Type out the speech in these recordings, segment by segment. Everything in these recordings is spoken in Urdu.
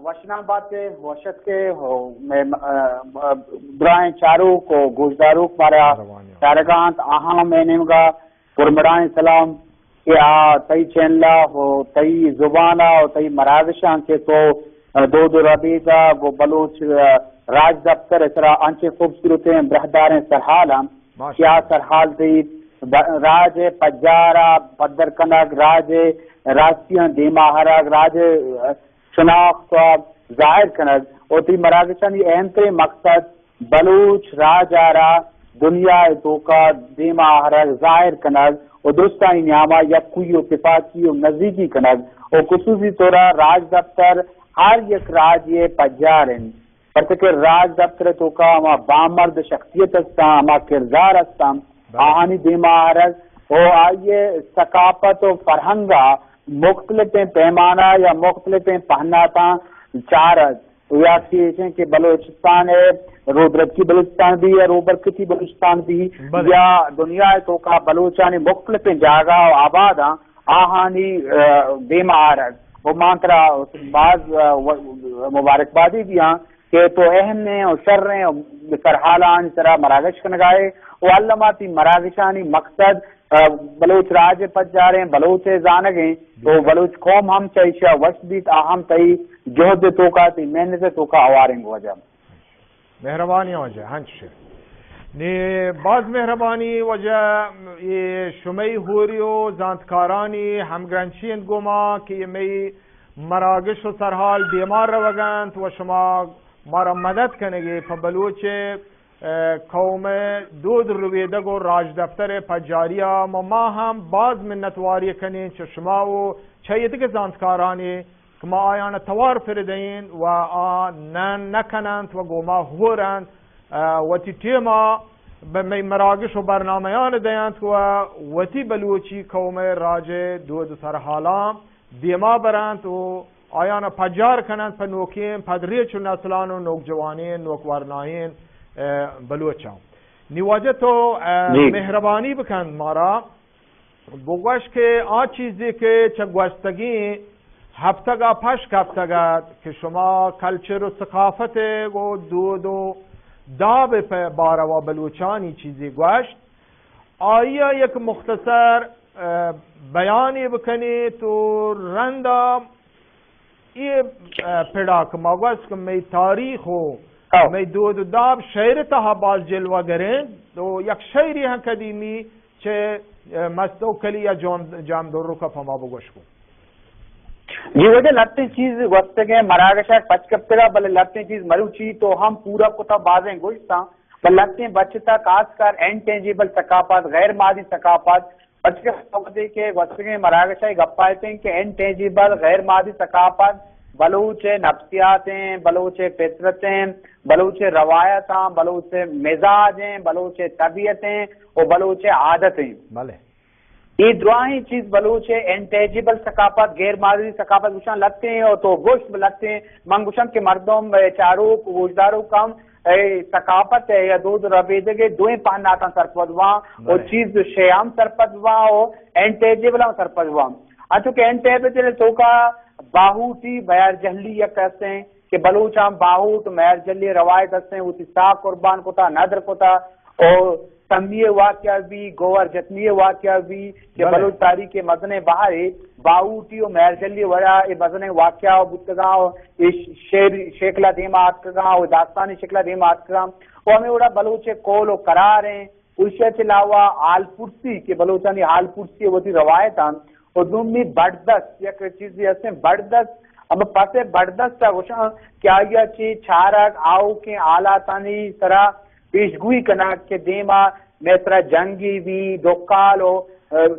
وشنا باتے وشت کے برائیں چارو کو گوشدارو مارا چارگانت آہاں میں نمگا پرمران سلام کہ تئی چینلا ہو تئی زبانا ہو تئی مراگشان کے تو دو ربیدہ گو بلوچ راج دفتر اسرا انچے خوبصورت ہیں برہدار سرحال ہم کیا سرحال دی راج پجارا پدر کنگ راج راستیاں دیما ہرگ راج شناخت ظاہر کنگ اور تی مراگشانی اہم ترین مقصد بلوچ راج آرا دنیا توکا دیما ہرگ ظاہر کنگ اور دوستانی نیاما یکوی و اتفاقی و نزدیکی کنگ اور خصوصی طورا راج دفتر ہر یک راج یہ پجارن پرتکہ راج دفتر تو کا ہما بامرد شخصیت استا ہما کردار استا آہانی دیما ہرگ اور آئیے ثقافت و فرہنگا مختلف پیمانہ یا مختلف پہناتا چارت یا کہ بلوچستان ہے روبرکی بلوچستان بھی ہے روبرکتی بلوچستان بھی یا دنیا تو کا بلوچانی مختلف جاگہ و آباد آہانی دیما ہرگ وہ مانترا بعض مبارکبادی بھی ہاں کہ تو اہم نے اور شر ہیں اور سرحالان طرح مراگش کنگائے وہ علاماتی مراگشانی مقصد بلوچ راج پت جا رہے ہیں بلوچ زانگیں تو بلوچ قوم ہم چاہیشہ وش بیت آہم تئی جہد توکا تی محنت توکا آوارنگ وجہ مہربانی وجہ ہنچ نی بعض مہربانی وجہ یہ شمی ہوریو زانتکارانی ہمگرنچین گوما کہ یہ مئی مراگش و سرحال بیمار روگند و شما مارا مدد کنگے فبلوچ قوم دود رویدگ و راج دفتر پجاریہ ما ہم بعض منتواری کنیں چشما و چیت کے زانتکارانی کما آیان توار فردین و نکنند و گوما ہورند و تی تیما بمی مراگش و برنامهان دیند و تی بلوچی قوم راج دود سرحالام بیما برند و آیان پجار کنند پا نوکین پدریچ و نسلان و نوک جوانین نوک ورناین بلوچان نیواجه تو مهربانی بکند مارا بگوش که آن چیزی که چه گوشتگی هفتگا پشک هفتگد که شما کلچر و ثقافت و دود و داب بارا و بلوچانی چیزی گوشت آیا یک مختصر بیانی بکنی تو رندا یہ پیڑا که ما گوشت که می تاریخ و می دود و داب شعر تها باز جلوه گرین تو یک شعری هم قدیمی چه مستو کلی یا جام دور رو کف ما بگوش کن جی وجہ لگتے چیز وقت کے مراگشہ پچ کپتگا بلے لگتے چیز مروچی تو ہم پورا کتا بازیں گوشتا بل لگتے بچتا خاص کر انٹینجیبل ثقافت غیر مادی ثقافت بچ کے وقتے کے وقت کے مراگشہ گپائتے ہیں کہ انٹینجیبل غیر مادی ثقافت بلوچ نفسیاتیں بلوچ فطرتیں بلوچ روایتاں بلوچ مزاجیں بلوچ طبیعتیں اور بلوچ عادتیں بلے یہ دعائیں چیز بلوچ انٹیجیبل ثقافت غیر مادی ثقافت گوشان لگتے ہیں اور تو گوشت لگتے ہیں منگوشان کے مردم چاروں گوشداروں کم ثقافت ہے یا دو ربیدے کے دوئیں پہناتا سرپدواں اور چیز شیام سرپدواں اور انٹیجیبل سرپدواں چونکہ انٹیجیبل تو کا باہوٹی بیر جہلی یک کہتے ہیں کہ بلوچ ہم باہوٹ میر جہلی روایت ہستے ہیں اسی ساک قربان کو تھا ندر کو تھا اور سمیہ واقعہ بھی گوھر جتنی واقعہ بھی کہ بلوچ تاریخ مدن باہر باؤٹی و محرجلی وڑا مدن واقعہ و بتگاں شیخلا دیما آتکگاں و داستانی شکلا دیما آتکگاں وہ ہمیں وڑا بلوچ کول و قرار ہیں اسے علاوہ آل پرسی کہ بلوچانی آل پرسی وہ تھی روایت ہیں اور دومی بڑدست یک چیز بھی ہستے ہیں بڑدست اب پاسے بڑدست تا گوشاں کیا یہ چی چھارک آؤ کے آلاتانی طرح پیشگوئی کنک کے دیما میترا جنگی بھی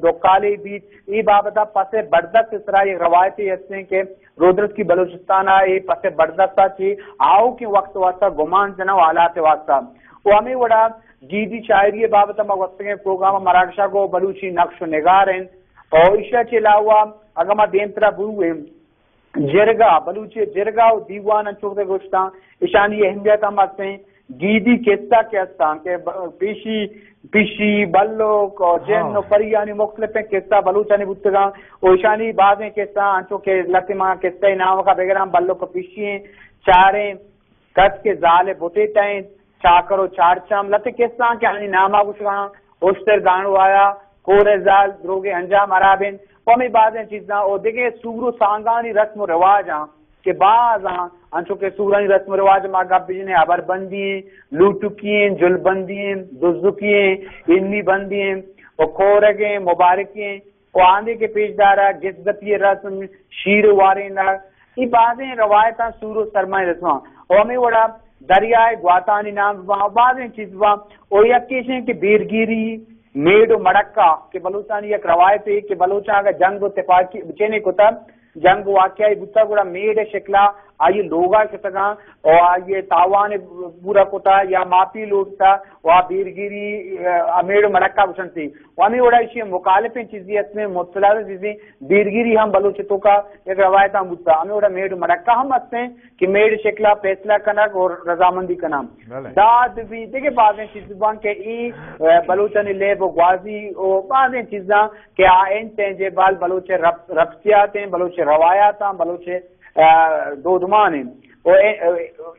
دوکالی بھی ای بابتا پاسے بردست اس طرح یہ روایتی ہستے ہیں کہ رودرس کی بلوچستان آئی پاسے بردستا چی آؤ کی وقت واسطہ گمان جنو آلات واسطہ وہ ہمیں وڑا گیدی شاعری بابتا وقت کے پروگرام مراکشہ کو بلوچی نقش و نگار ہیں اور اشیاء چی علاوہ اگر ما دیم طرح بروئے جرگا بلوچی جرگا و دیوان چوک دے گوشتاں اشانی اہمیت ہم ہستے ہیں گیدی قصہ کے استان کے پیشی بلوک اور جن پریانی مختلف قصہ بلوچانی بتگاں اوشانی بعضیں قصہ انچو کے لطمہ قصہ نام کا بغیرام بلوک پیشییں چاریں کس کے زال بوتے ٹائیں چاکر و چارچام لط قصہ کے آنی نامہ گوشگاں اوشتر گانو آیا کور زال دروگے انجام عرابین قومی بعضیں چیزاں اور دیکھیں سورو سانگانی رسم و رواج ہیں کہ بعض انچو کے سورانی رسم و رواج میں گپ بجنے عبر بندییں لوٹکییں جل بندییں دزدکییں انی بندییں اور کھورگیں مبارکیں اور آندے کے پیش دارہ گزدتی رسم شیر وارینہ یہ بعضیں روایتاں سورو سرمائے رسماں اور ہمیں وڑا دریائے گواتانی نام بعضیں چیزاں اور یکیشیں کہ بیرگیری میڈ و مڑکا کہ بلوچانی ایک روایت ہے کہ بلوچاں کا جنگ و تفاقی بچینے کو تھا جنگ واقعی بتا گوڑا میڈ شکلا آئیے لوگا کتگاں اور آئیے تاوان پورا کتا یا ماپی لوٹتا وہاں بیرگیری میڈ مڑکا بچن تھی وہاں وڑا اسی مخالفیں چیزیں اس میں مطلع چیزیں بیرگیری ہم بلوچتوں کا ایک روایت ہم بتا ہمیں وڑا میڈ مڑکا ہم اس میں کہ میڈ شکلا فیصلہ کنک اور رضامندی کا نام داد بھی دیکھیں بعضیں چیزیں بان کہ ای بلوچانی لیب و غازی اور بعضیں چیزاں کہ آئین تینجے بال بلوچ رفسیات ہیں بلوچ روایات ہیں بلوچ دودمان ہیں اور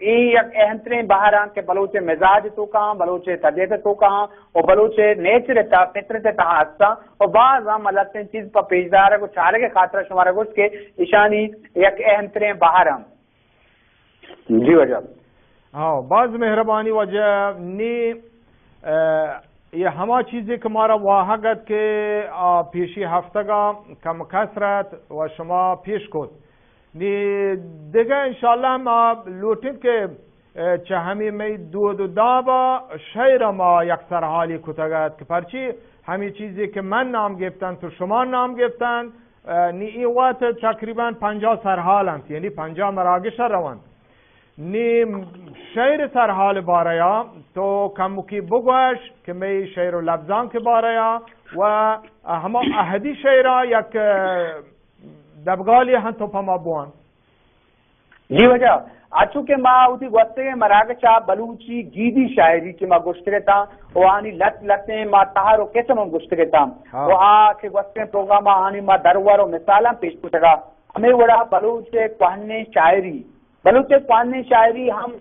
ایک اہم باہران کے بلوچ مزاج تو کہاں بلوچ طبیعت تو کہاں اور بلوچ نیچر تا فطرت تا حادثہ اور بعض ہم اللہ چیز پر پیشدار ہے کو چارے کے خاطرہ شمارہ گوش کے اشانی ایک اہم باہران جی وجہ ہاں بعض مہربانی وجہ نی یہ ہما چیزیں کہ ہمارا واحقت کے پیشی ہفتگا کم کثرت و شما پیش کو نی دیگه انشاءاللہ ہم لوٹیں کہ چاہمی میں دود دابا شہر ما یکسر حالی کتگت کہ پرچی ہمی چیزی کہ من نام گفتن تو شما نام گفتن نی ای وقت تقریبا 50 سرحال ہیں یعنی 50 مراگش روان نی شہر سرحال باریا تو کمکی بگوش کہ میں شہر و لفظان کے باریا و ہما احدی شہرہ یک دبگالی ہن تو پما بوان جی وجہ اچھو کہ ماں ہوتی گوستے مراگشا بلوچی گیدی شاعری کی ماں گوشتے تا وہانی لت لتیں ماں تہار و قسم ہم گوشتے تا وہاں کے گوستے پروگرام آنی ماں درور و مثالاں پیش کتگا ہمیں وڑا بلوچ کوہنے شاعری بلوچ کوہنے شاعری ہم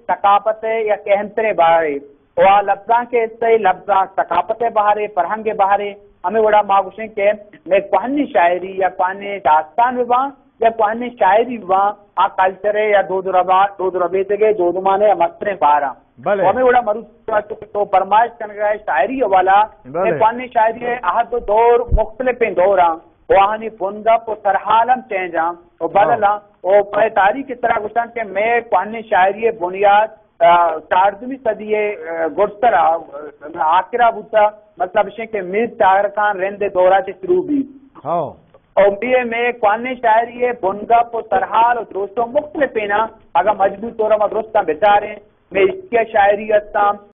ثقافت یا کہنترے بارے وہاں لفظاں کے صحیح لفظاں ثقافت بہارے فرہنگ بہارے ہمیں وڑا ماں گوشیں کہ میں کوہنی شاعری یا کوہنے داستان وہاں یا کوہنی شاعری وہاں آ کلچرے یا دود ربے تگے دودمانے یا مسترے بارا ہمیں وڑا مروچ تو فرمائش کرنے شاعری والا کوہنی شاعری ہے احد دور مختلف دور ہاں وہانی پندہ کو سرحالم چینجاں اور بدلا اور میں تاریخ اس طرح گوشتاں کہ میں کوہنی شاعری بنیاد 14ویں صدی گزشتہ آخرہ بوتا مطلب ہے کہ میر تارکان رہندے دورہ سے شروع بھی اور میں کوہنی شاعری بنگا کو سرحال اور دوستوں مختلف پینا اگر مجبور طور میں درستاں بچاریں میں اس کی شاعری ہستاں